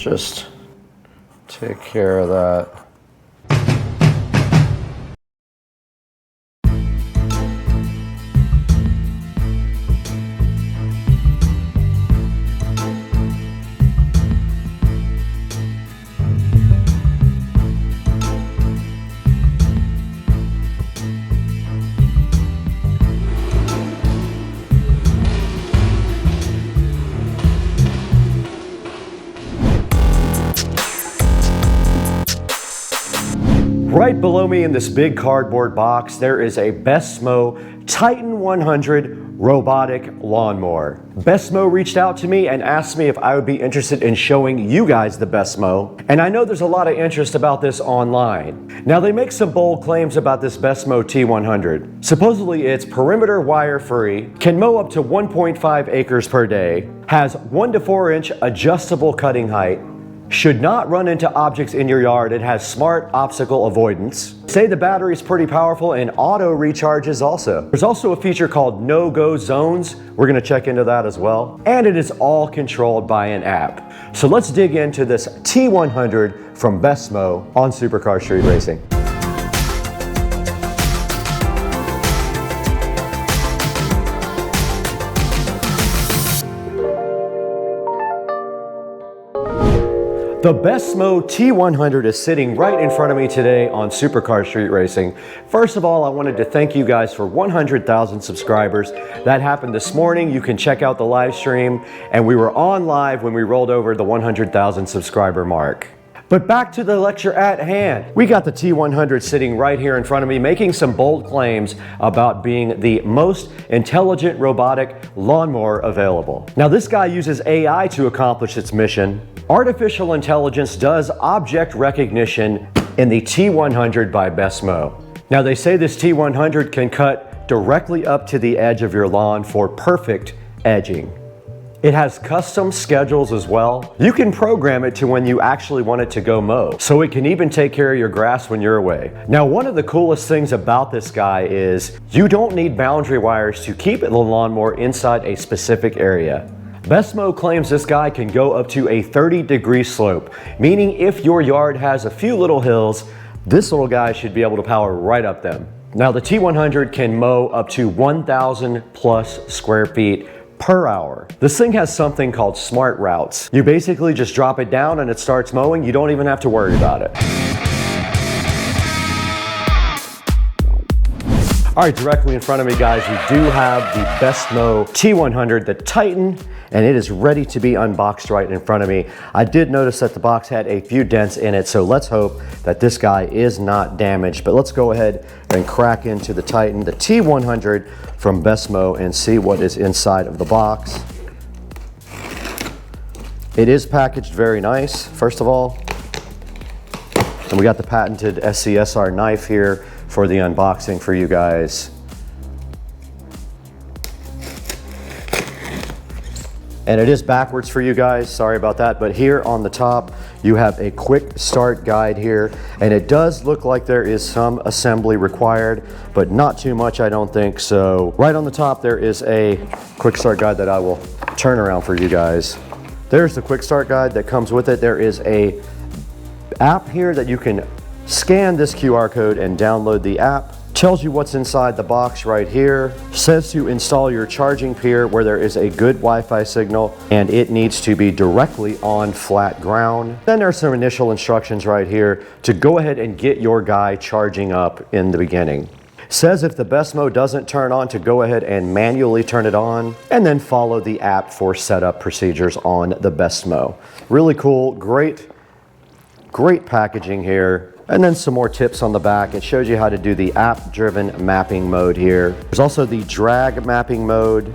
just take care of that. Right below me in this big cardboard box, there is a Bestmow Titan 100 robotic lawnmower. Bestmow reached out to me and asked me if I would be interested in showing you guys the Bestmow. And I know there's a lot of interest about this online. Now they make some bold claims about this Bestmow T100. Supposedly it's perimeter wire free, can mow up to 1.5 acres per day, has 1 to 4 inch adjustable cutting height, should not run into objects in your yard. It has smart obstacle avoidance. Say the battery is pretty powerful and auto recharges also. There's also a feature called no-go zones. We're gonna check into that as well. And it is all controlled by an app. So let's dig into this T100 from Bestmow on Supercar Street Racing. The Bestmow T100 is sitting right in front of me today on Supercar Street Racing. First of all, I wanted to thank you guys for 100,000 subscribers. That happened this morning. You can check out the live stream, and we were on live when we rolled over the 100,000 subscriber mark. But back to the lecture at hand. We got the T100 sitting right here in front of me, making some bold claims about being the most intelligent robotic lawnmower available. Now this guy uses AI to accomplish its mission. Artificial intelligence does object recognition in the T100 by Bestmow. Now they say this T100 can cut directly up to the edge of your lawn for perfect edging. It has custom schedules as well. You can program it to when you actually want it to go mow, so it can even take care of your grass when you're away. Now, one of the coolest things about this guy is you don't need boundary wires to keep the lawnmower inside a specific area. Bestmow claims this guy can go up to a 30-degree slope, meaning if your yard has a few little hills, this little guy should be able to power right up them. Now, the T100 can mow up to 1,000 plus square feet per hour. This thing has something called smart routes. You basically just drop it down and it starts mowing. You don't even have to worry about it. All right, directly in front of me, guys, we do have the Bestmow T100, the Titan, and it is ready to be unboxed right in front of me. I did notice that the box had a few dents in it, so let's hope that this guy is not damaged. But let's go ahead and crack into the Titan, the T100 from Bestmow, and see what is inside of the box. It is packaged very nice, first of all. And we got the patented SCSR knife here for the unboxing for you guys. And it is backwards for you guys, sorry about that, but here on the top you have a quick start guide here, and it does look like there is some assembly required, but not too much, I don't think. So right on the top there is a quick start guide that I will turn around for you guys. There's the quick start guide that comes with it. There is a app here that you can scan this QR code and download the app. Tells you what's inside the box right here. Says to install your charging pier where there is a good Wi-Fi signal, and it needs to be directly on flat ground. Then there's some initial instructions right here to go ahead and get your guy charging up in the beginning. Says if the Bestmow doesn't turn on to go ahead and manually turn it on, and then follow the app for setup procedures on the Bestmow. Really cool, great packaging here. And then some more tips on the back. It shows you how to do the app-driven mapping mode here. There's also the drag mapping mode.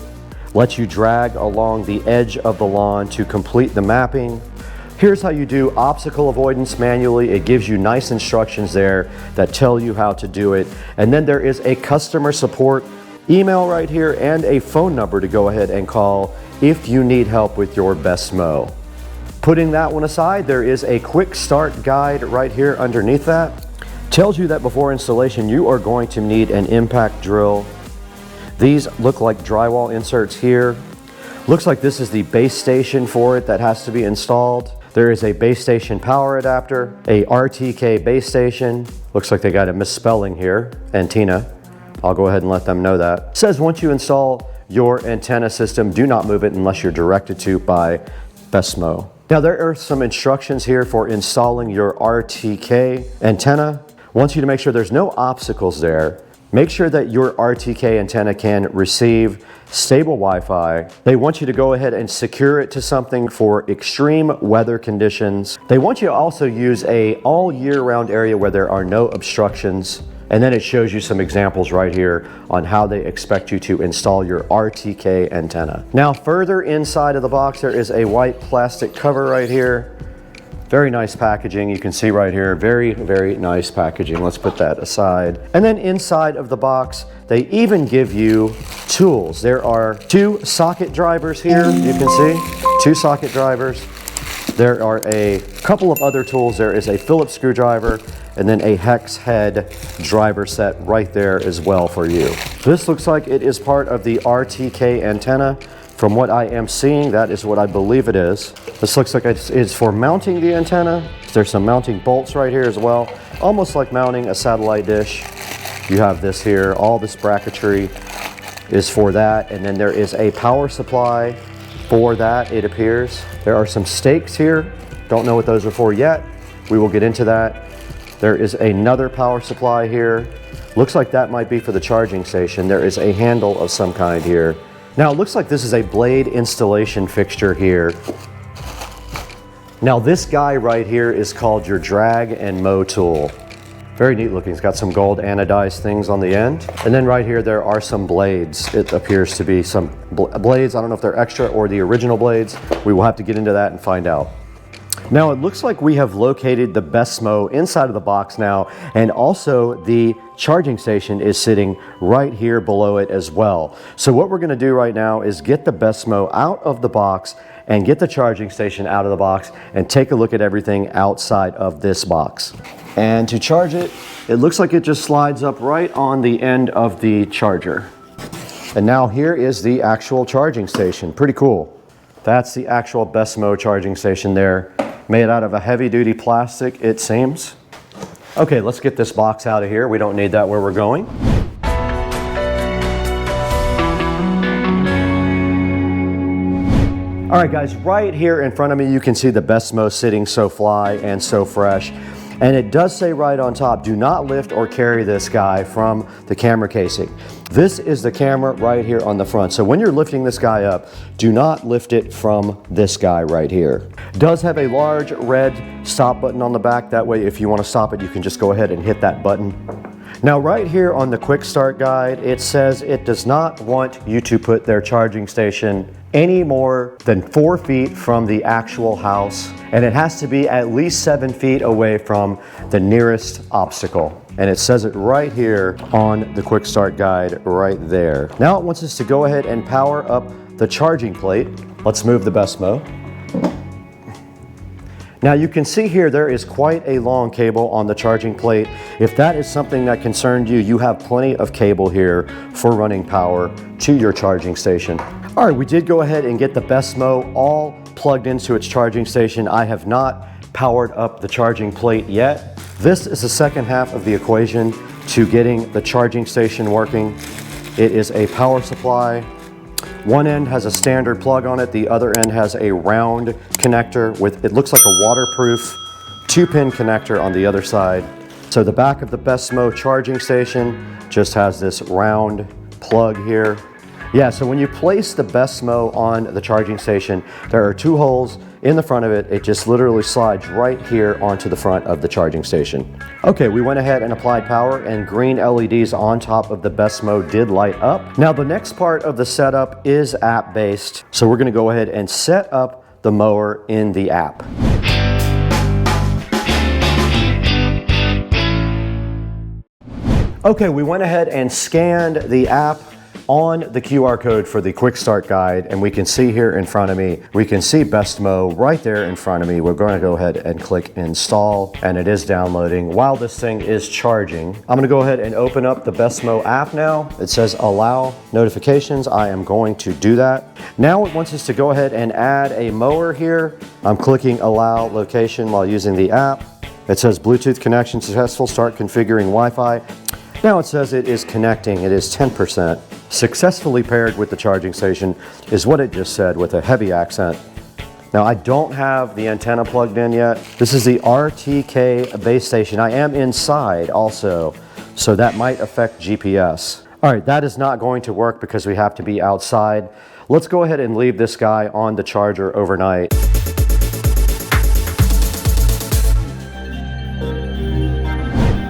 Lets you drag along the edge of the lawn to complete the mapping. Here's how you do obstacle avoidance manually. It gives you nice instructions there that tell you how to do it. And then there is a customer support email right here and a phone number to go ahead and call if you need help with your Bestmow. Putting that one aside, there is a quick start guide right here underneath that. Tells you that before installation, you are going to need an impact drill. These look like drywall inserts here. Looks like this is the base station for it that has to be installed. There is a base station power adapter, a RTK base station. Looks like they got a misspelling here, antenna. I'll go ahead and let them know that. It says once you install your antenna system, do not move it unless you're directed to by Bestmow. Now there are some instructions here for installing your RTK antenna. Wants you to make sure there's no obstacles there. Make sure that your RTK antenna can receive stable Wi-Fi. They want you to go ahead and secure it to something for extreme weather conditions. They want you to also use a all year round area where there are no obstructions. And then it shows you some examples right here on how they expect you to install your RTK antenna. Now further inside of the box, there is a white plastic cover right here. Very nice packaging, you can see right here, very, very nice packaging. Let's put that aside. And then inside of the box, they even give you tools. There are 2 socket drivers here, you can see, 2 socket drivers. There are a couple of other tools. There is a Phillips screwdriver and then a hex head driver set right there as well for you. This looks like it is part of the RTK antenna. From what I am seeing, that is what I believe it is. This looks like it's for mounting the antenna. There's some mounting bolts right here as well, almost like mounting a satellite dish. You have this here, all this bracketry is for that, and then there is a power supply for that, it appears. There are some stakes here, don't know what those are for yet. We will get into that. There is another power supply here. Looks like that might be for the charging station. There is a handle of some kind here. Now it looks like this is a blade installation fixture here. Now this guy right here is called your drag and mow tool. Very neat looking. It's got some gold anodized things on the end. And then right here there are some blades. It appears to be some blades. I don't know if they're extra or the original blades. We will have to get into that and find out. Now it looks like we have located the Bestmow inside of the box now, and also the charging station is sitting right here below it as well. So what we're going to do right now is get the Bestmow out of the box and get the charging station out of the box and take a look at everything outside of this box. And to charge it, it looks like it just slides up right on the end of the charger. And now here is the actual charging station. Pretty cool. That's the actual Bestmow charging station there. Made out of a heavy-duty plastic, it seems. Okay, let's get this box out of here. We don't need that where we're going. All right, guys, right here in front of me, you can see the Bestmow sitting so fly and so fresh. And it does say right on top, do not lift or carry this guy from the camera casing. This is the camera right here on the front. So when you're lifting this guy up, do not lift it from this guy right here. It does have a large red stop button on the back. That way, if you want to stop it, you can just go ahead and hit that button. Now right here on the quick start guide, it says it does not want you to put their charging station any more than 4 feet from the actual house, and it has to be at least 7 feet away from the nearest obstacle. And it says it right here on the quick start guide right there. Now it wants us to go ahead and power up the charging plate. Let's move the Bestmow. Now you can see here there is quite a long cable on the charging plate. If that is something that concerned you, you have plenty of cable here for running power to your charging station. All right, we did go ahead and get the Bestmow all plugged into its charging station. I have not powered up the charging plate yet. This is the second half of the equation to getting the charging station working. It is a power supply. One end has a standard plug on it, the other end has a round connector with, it looks like a waterproof 2-pin connector on the other side. So the back of the Bestmow charging station just has this round plug here. Yeah, so when you place the Bestmow on the charging station, there are 2 holes in the front of it. It just literally slides right here onto the front of the charging station. Okay, we went ahead and applied power, and green LEDs on top of the Bestmow did light up. Now the next part of the setup is app-based. So we're gonna go ahead and set up the mower in the app. Okay, we went ahead and scanned the app on the QR code for the quick start guide, and we can see here in front of me, we can see Bestmow right there in front of me. We're going to go ahead and click install, and it is downloading while this thing is charging. I'm going to go ahead and open up the Bestmow app now. It says allow notifications. I am going to do that. Now it wants us to go ahead and add a mower here. I'm clicking allow location while using the app. It says Bluetooth connection successful, start configuring Wi-Fi. Now it says it is connecting, it is 10%. Successfully paired with the charging station is what it just said with a heavy accent. Now I don't have the antenna plugged in yet. This is the RTK Base Station. I am inside also, so that might affect GPS. All right, that is not going to work because we have to be outside. Let's go ahead and leave this guy on the charger overnight.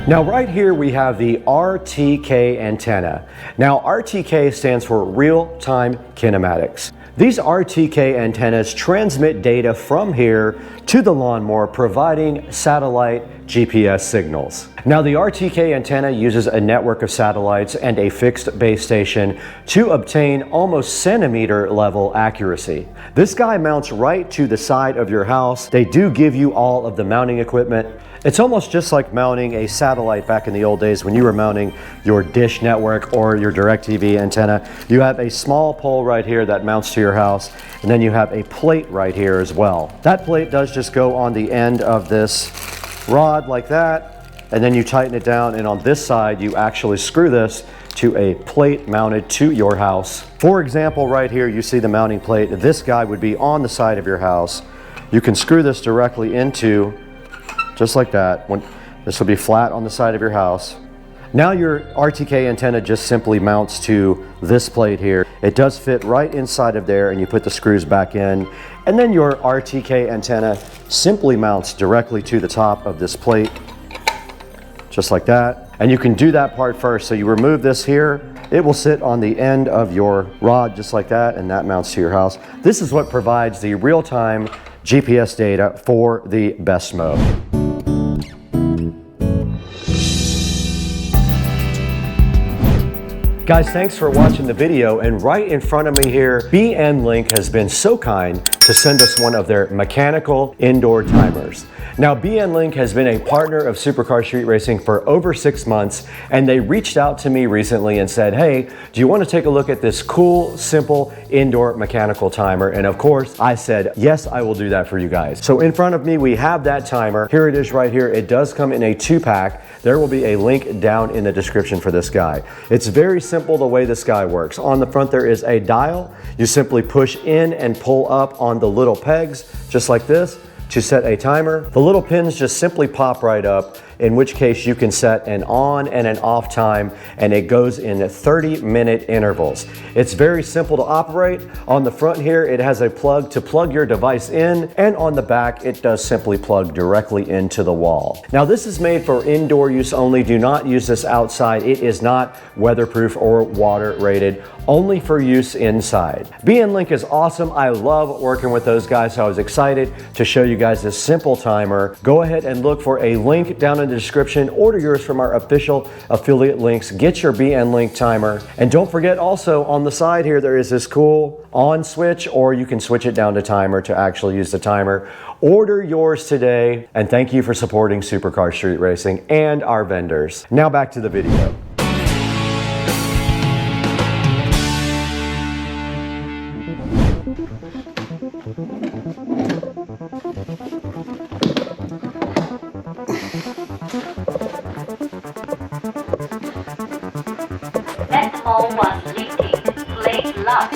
Now right here we have the RTK antenna. Now RTK stands for real-time kinematics. These RTK antennas transmit data from here to the lawnmower, providing satellite GPS signals. Now the RTK antenna uses a network of satellites and a fixed base station to obtain almost centimeter level accuracy. This guy mounts right to the side of your house. They do give you all of the mounting equipment. It's almost just like mounting a satellite back in the old days when you were mounting your dish network or your DirecTV antenna. You have a small pole right here that mounts to your house, and then you have a plate right here as well. That plate does just go on the end of this rod like that, and then you tighten it down, and on this side you actually screw this to a plate mounted to your house. For example, right here you see the mounting plate. This guy would be on the side of your house. You can screw this directly into, just like that. This will be flat on the side of your house. Now your RTK antenna just simply mounts to this plate here. It does fit right inside of there, and you put the screws back in, and then your RTK antenna simply mounts directly to the top of this plate, just like that. And you can do that part first. So you remove this here, it will sit on the end of your rod just like that, and that mounts to your house. This is what provides the real-time GPS data for the Bestmow. Guys, thanks for watching the video, and right in front of me here, BNLink has been so kind to send us one of their mechanical indoor timers. Now, BNLink has been a partner of Supercar Street Racing for over 6 months, and they reached out to me recently and said, hey, do you want to take a look at this cool, simple indoor mechanical timer? And of course, I said, yes, I will do that for you guys. So in front of me, we have that timer. Here it is right here. It does come in a 2-pack. There will be a link down in the description for this guy. It's very simple the way this guy works. On the front, there is a dial. You simply push in and pull up on the little pegs, just like this, to set a timer. The little pins just simply pop right up, in which case you can set an on and an off time, and it goes in 30-minute intervals. It's very simple to operate. On the front here, it has a plug to plug your device in, and on the back, it does simply plug directly into the wall. Now, this is made for indoor use only. Do not use this outside. It is not weatherproof or water rated, only for use inside. BNLink is awesome. I love working with those guys, so I was excited to show you guys this simple timer. Go ahead and look for a link down in the description. Order yours from our official affiliate links. Get your BNLink timer. And don't forget, also on the side here, there is this cool on switch, or you can switch it down to timer to actually use the timer. Order yours today, and thank you for supporting Supercar Street Racing and our vendors. Now back to the video. That hole was leaking. Plate locked.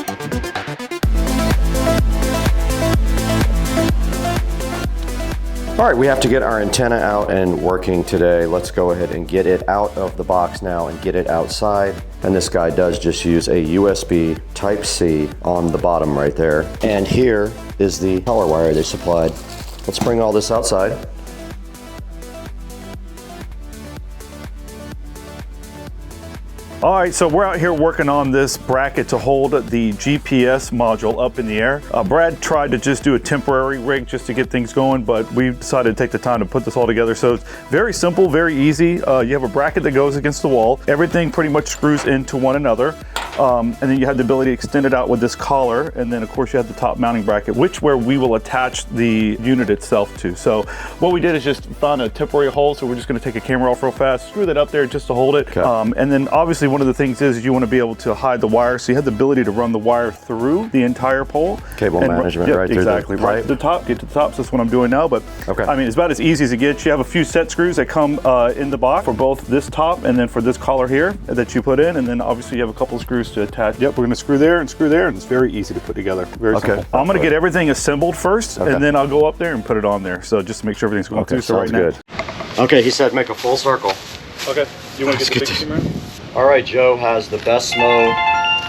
All right, we have to get our antenna out and working today. Let's go ahead and get it out of the box now and get it outside. And this guy does just use a USB Type-C on the bottom right there. And here is the power wire they supplied. Let's bring all this outside. All right, so we're out here working on this bracket to hold the GPS module up in the air. Brad tried to just do a temporary rig just to get things going, but we decided to take the time to put this all together. So it's very simple, very easy. You have a bracket that goes against the wall. Everything pretty much screws into one another. And then you have the ability to extend it out with this collar. And then of course you have the top mounting bracket, where we will attach the unit itself to. So what we did is just found a temporary hole. So we're just gonna take a camera off real fast, screw that up there just to hold it. Okay. And then obviously one of the things is you want to be able to hide the wire. So you have the ability to run the wire through the entire pole. Cable management, right through exactly, the right pipe. to the top, get to the top. So that's what I'm doing now. But okay. I mean, it's about as easy as it gets. You have a few set screws that come in the box for both this top and then for this collar here that you put in. And then obviously you have a couple of screws to attach. Yep, we're going to screw there, and it's very easy to put together. Very simple. I'm going to get everything assembled first, and then I'll go up there and put it on there. So just to make sure everything's going through. So sounds good. Okay, he said make a full circle. Okay, you want to get the big camera? All right, Joe has the Bestmow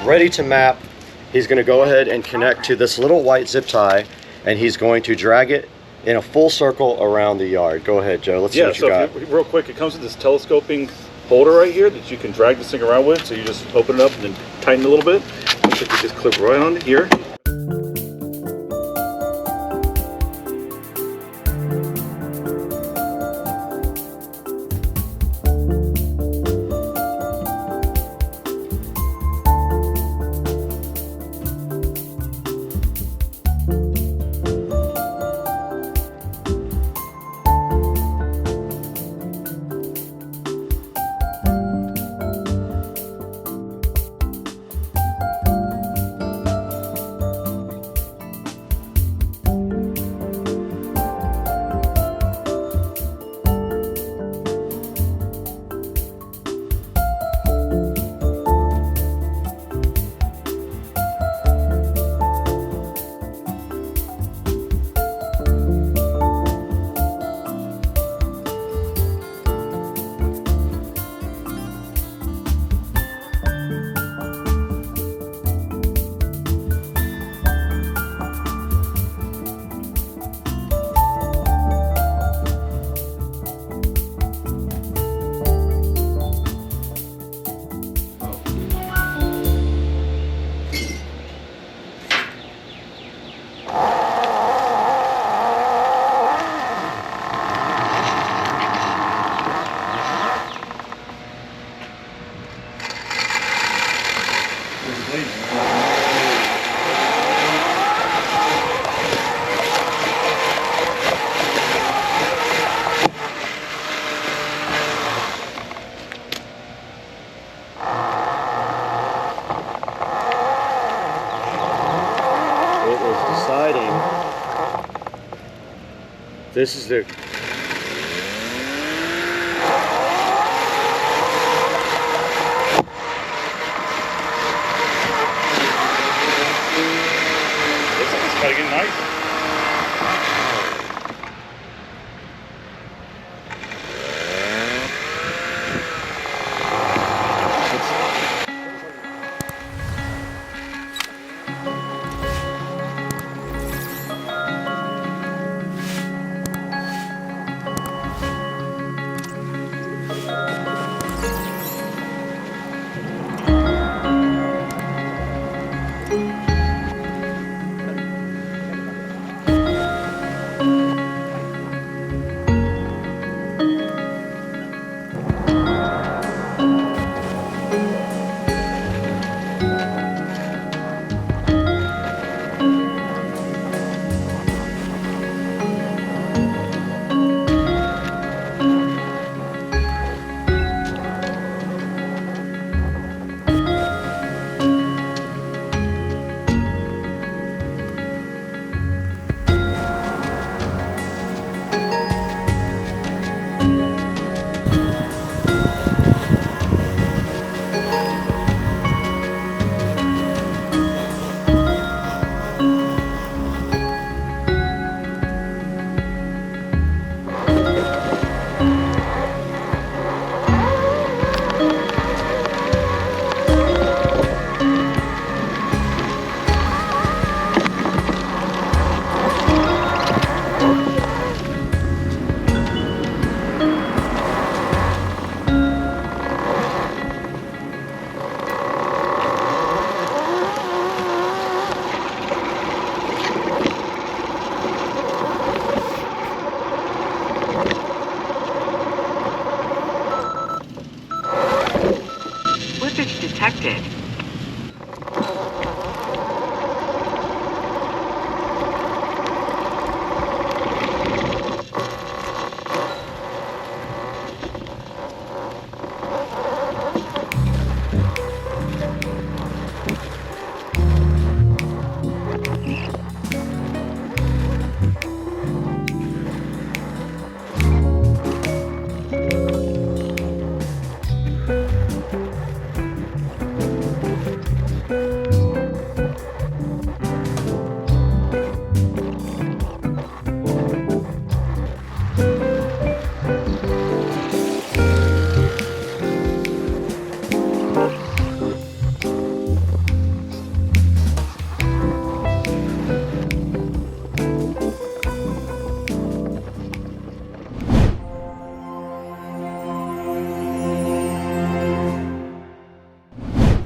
ready to map. He's going to go ahead and connect to this little white zip tie, and he's going to drag it in a full circle around the yard. Go ahead, Joe. Let's see what you got. Real quick, it comes with this telescoping holder right here that you can drag this thing around with. So you just open it up and then tighten it a little bit. Looks like you just clip right onto here. This is the Gotta get nice.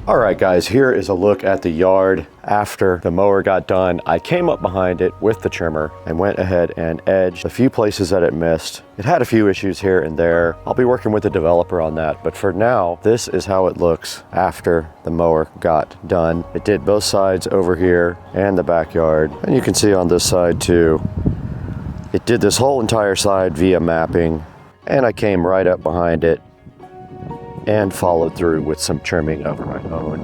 All right guys, here is a look at the yard after the mower got done. I came up behind it with the trimmer and went ahead and edged a few places that it missed. It had a few issues here and there. I'll be working with the developer on that, but for now, this is how it looks after the mower got done. It did both sides over here and the backyard, and you can see on this side too. It did this whole entire side via mapping, and I came right up behind it and followed through with some trimming of my own.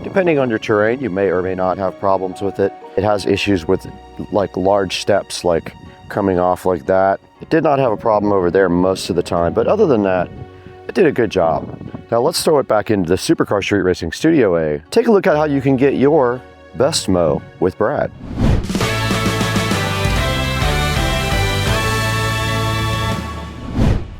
Depending on your terrain, you may or may not have problems with it. It has issues with like large steps, like coming off like that. It did not have a problem over there most of the time, but other than that, it did a good job. Now let's throw it back into the Supercar Street Racing Studio A. Take a look at how you can get your Bestmow with Brad.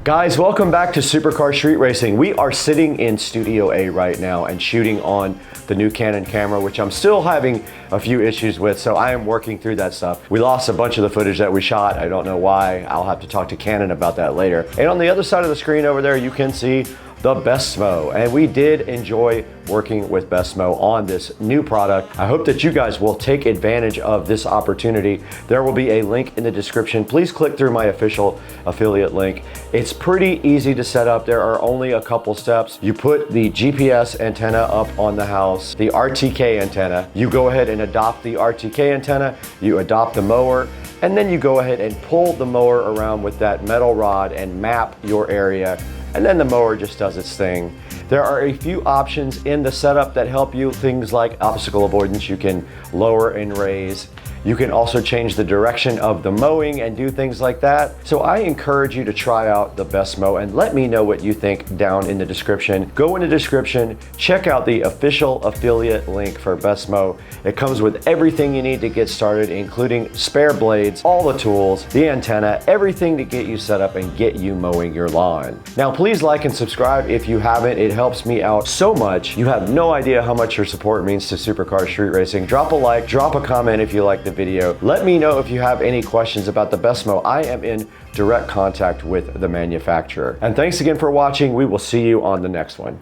Guys, welcome back to Supercar Street Racing. We are sitting in Studio A right now and shooting on the new Canon camera, which I'm still having a few issues with, so I am working through that stuff. We lost a bunch of the footage that we shot. I don't know why. I'll have to talk to Canon about that later. And on the other side of the screen over there, you can see the Bestmow, and we did enjoy working with Bestmow on this new product. I hope that you guys will take advantage of this opportunity. There will be a link in the description. Please click through my official affiliate link. It's pretty easy to set up. There are only a couple steps. You put the GPS antenna up on the house, the RTK antenna. You go ahead and adopt the RTK antenna, you adopt the mower, and then you go ahead and pull the mower around with that metal rod and map your area, and then the mower just does its thing. There are a few options in the setup that help you, things like obstacle avoidance. You can lower and raise. You can also change the direction of the mowing and do things like that. So I encourage you to try out the Bestmow and let me know what you think down in the description. Go in the description, check out the official affiliate link for Bestmow. It comes with everything you need to get started, including spare blades, all the tools, the antenna, everything to get you set up and get you mowing your lawn. Now, please like and subscribe if you haven't. It helps me out so much. You have no idea how much your support means to Supercar Street Racing. Drop a like, drop a comment if you like the video. Let me know if you have any questions about the Bestmow. I am in direct contact with the manufacturer. And thanks again for watching. We will see you on the next one.